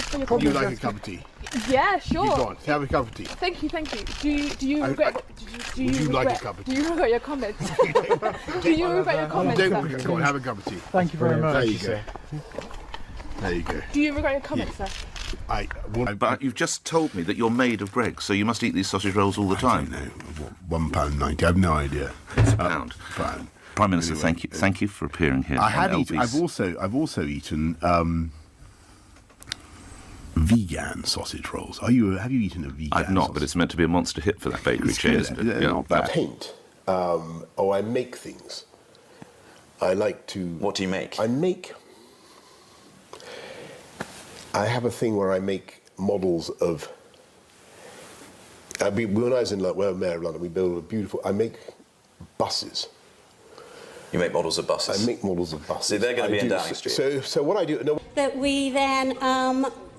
for your comments. You like a cup of tea? Yeah, sure. You go on, have a cup of tea. Thank you, thank you. Do you regret? Do you like a regret? cup of Do you regret your comments? Do you regret your comments? Don't, go on, have a cup of tea. Thank you very much. There you go. There you go. Do you regret your comments, sir? But you've just told me that you're made of Greg, so you must eat these sausage rolls all the time. No, £1.90. I have no idea. It's a pound. Pound. Prime Minister, Anyway, thank you for appearing here. I have eaten. I've also eaten vegan sausage rolls. Have you eaten a vegan? I've not, sausage? but it's meant to be a monster hit for that bakery chain, isn't it? Yeah, not bad. I paint, or I make things. I like to... What do you make? I have a thing where I make models of... when I was in Mayor of London, we built a beautiful... I make buses. You make models of buses? I make models of buses. So they're going to be in Downing Street? So what I do... No. That we then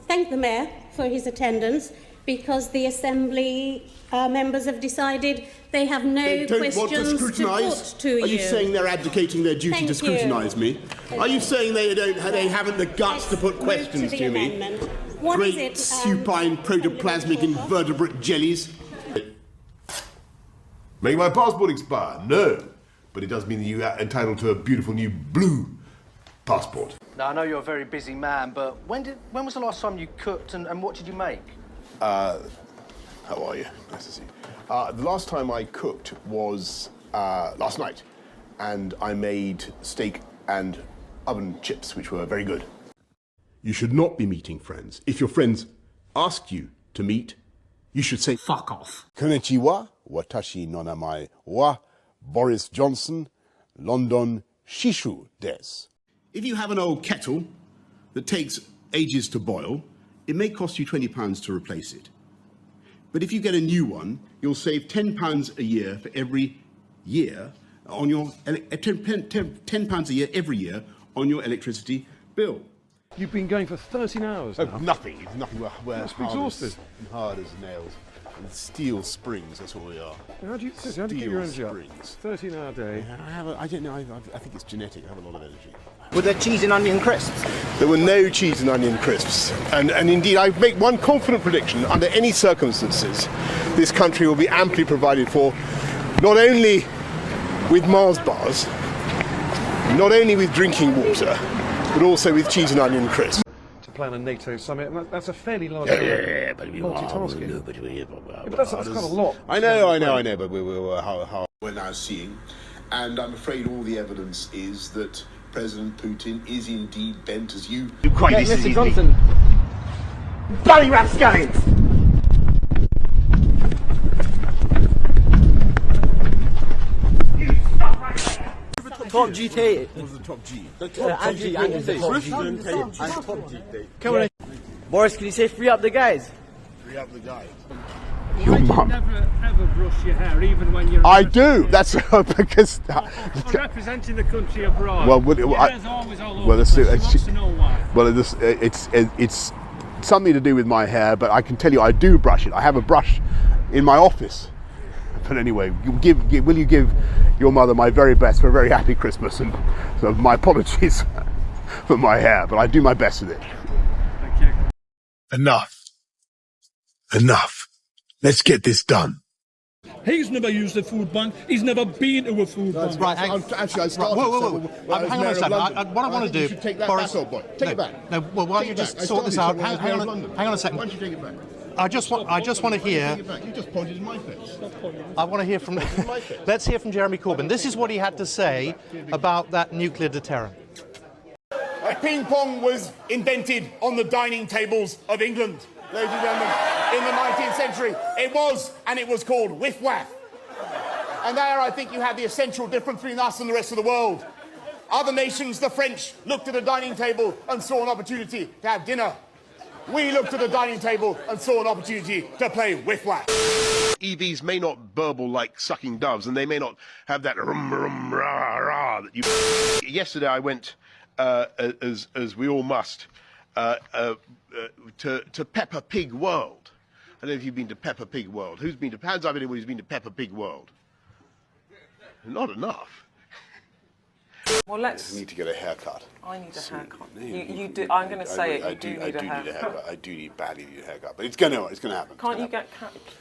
thank the Mayor for his attendance, because the Assembly members have decided they have no questions to put to you. Are you saying they're abdicating their duty to scrutinise me? Are you saying they haven't the guts to put questions to me? What Great is it, supine protoplasmic invertebrate jellies. Make my passport expire? No. But it does mean that you are entitled to a beautiful new blue passport. Now, I know you're a very busy man, but when was the last time you cooked, and what did you make? How are you? Nice to see you. The last time I cooked was last night, and I made steak and oven chips, which were very good. You should not be meeting friends. If your friends ask you to meet, you should say, fuck off. Konnichiwa, watashi no namae wa Boris Johnson, London Shishu des. If you have an old kettle that takes ages to boil, it may cost you £20 to replace it. But if you get a new one, you'll save £10 a year for every year on your £10 a year every year on your electricity bill. You've been going for 13 hours now. Nothing. Nothing. We're exhausted. Hard as nails. And steel springs, that's what we are. How do you get your energy up? Springs. 13-hour day. I don't know. I think it's genetic. I have a lot of energy. Were there cheese and onion crisps? There were no cheese and onion crisps. And indeed, I make one confident prediction. Under any circumstances, this country will be amply provided for, not only with Mars bars, not only with drinking water, but also with cheese and onion crisps. To plan a NATO summit, that's a fairly large multitasking. But that's quite a lot. I know, but we're now seeing, and I'm afraid all the evidence is that President Putin is indeed bent as you... Mr. Johnson. Bloody rapscallions! Top GT. What was the top G? The top G. Andrew's the top G. Come on. Boris, can you say free up the guys? Free up the guys. Your mum. You never ever brush your hair, even when you're... I do. That's because... representing the country abroad. Well, your hair's always all over well, the place. She wants to know why. Well, it's something to do with my hair, but I can tell you I do brush it. I have a brush in my office. But anyway, will you give your mother my very best for a very happy Christmas, and so my apologies for my hair, but I do my best with it. Thank you. Enough. Let's get this done. He's never used a food bank. He's never been to a food bank. Right, Actually, I started... Whoa. Hang on a second. What I want to do... You should take that Boris, back, old boy. Take it back. No, well, why don't you just sort this out? Hang on a second. Why don't you take it back? I just want to hear... You just pointed in my face. I want to hear from... Let's hear from Jeremy Corbyn. This is what he had to say about that nuclear deterrent. Ping pong was invented on the dining tables of England, ladies and gentlemen, in the 19th century. It was called whiff-waff. And there, I think you have the essential difference between us and the rest of the world. Other nations, the French, looked at a dining table and saw an opportunity to have dinner. We looked at the dining table and saw an opportunity to play whiff-waff. EVs may not burble like sucking doves, and they may not have that rum rum rah rah that you... Yesterday I went, as we all must, to Peppa Pig World. I don't know if you've been to Peppa Pig World. Who's been to... Hands up anyone who's been to Peppa Pig World? Not enough. Well, let's. I need to get a haircut. I need a haircut. You do. I'm going to say it. You do need a haircut. I do badly need a haircut, but it's going to happen. Can't you get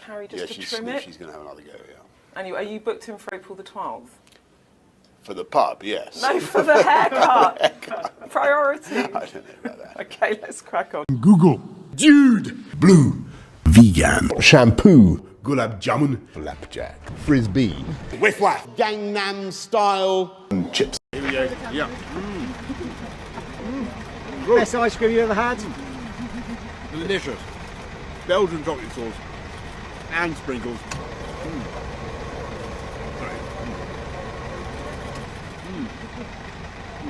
Carrie just to trim it? She's going to have another go. Yeah. Anyway, are you booked in for April the 12th? For the pub, yes. No, for the haircut. Priority. I don't know about that. Okay, let's crack on. Google. Dude. Blue. Vegan. Shampoo. Gulab jamun. Flapjack. Frisbee. Whiff waff. Gangnam style. And chips. Here we go. Yeah. Best ice cream you ever had? Delicious. Belgian chocolate sauce. And sprinkles.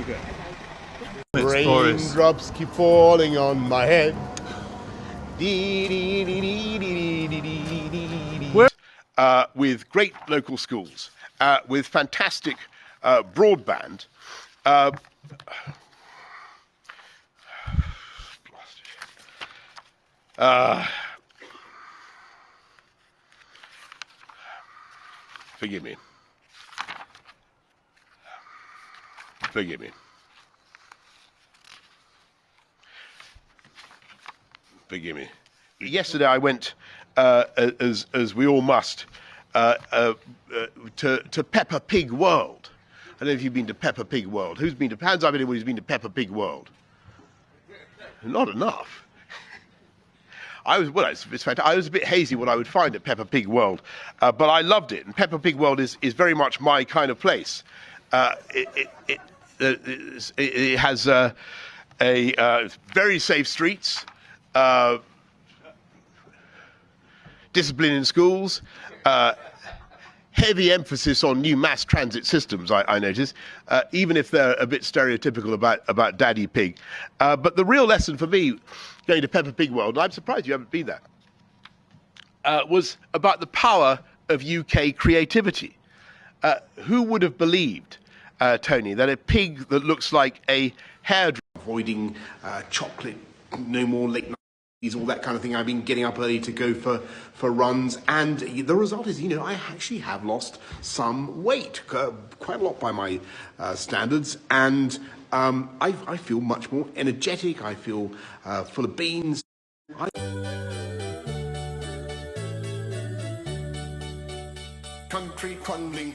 Okay. Boris. Raindrops keep falling on my head. With great local schools, with fantastic broadband. Forgive me. Forgive me. Forgive me. Yesterday I went, as we all must, to Peppa Pig World. I don't know if you've been to Peppa Pig World. Hands up anyone who's been to Peppa Pig World? Not enough. It's fantastic. I was a bit hazy what I would find at Peppa Pig World, but I loved it. And Peppa Pig World is very much my kind of place. It has very safe streets, discipline in schools, heavy emphasis on new mass transit systems, I notice, even if they're a bit stereotypical about Daddy Pig. But the real lesson for me, going to Peppa Pig World, and I'm surprised you haven't been there, was about the power of UK creativity. Who would have believed, Tony, that a pig that looks like a hairdresser, avoiding chocolate, no more late night, all that kind of thing. I've been getting up early to go for runs, and the result is, I actually have lost some weight, quite a lot by my standards, and I feel much more energetic. I feel full of beans. Country crumbling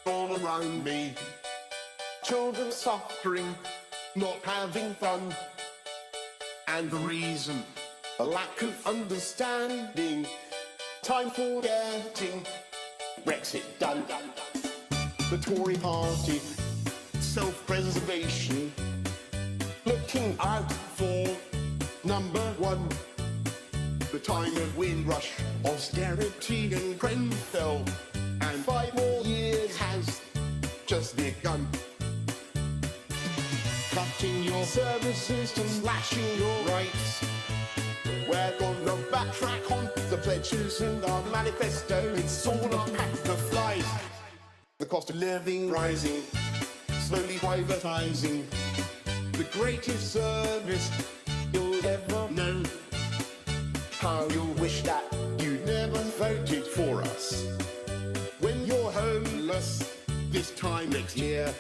all around me. Children suffering, not having fun. And the reason, a lack of understanding. Time for getting Brexit done. The Tory party, self-preservation, looking out for number one. The time of Windrush, austerity and Grenfell, and 5 more years has just begun. Cutting your services and slashing your rights. We're gonna backtrack on the pledges in our manifesto. It's all a pack of flies. The cost of living rising, slowly privatizing. The greatest service you'll ever know. How you'll wish that you never voted for us. When you're homeless this time next year,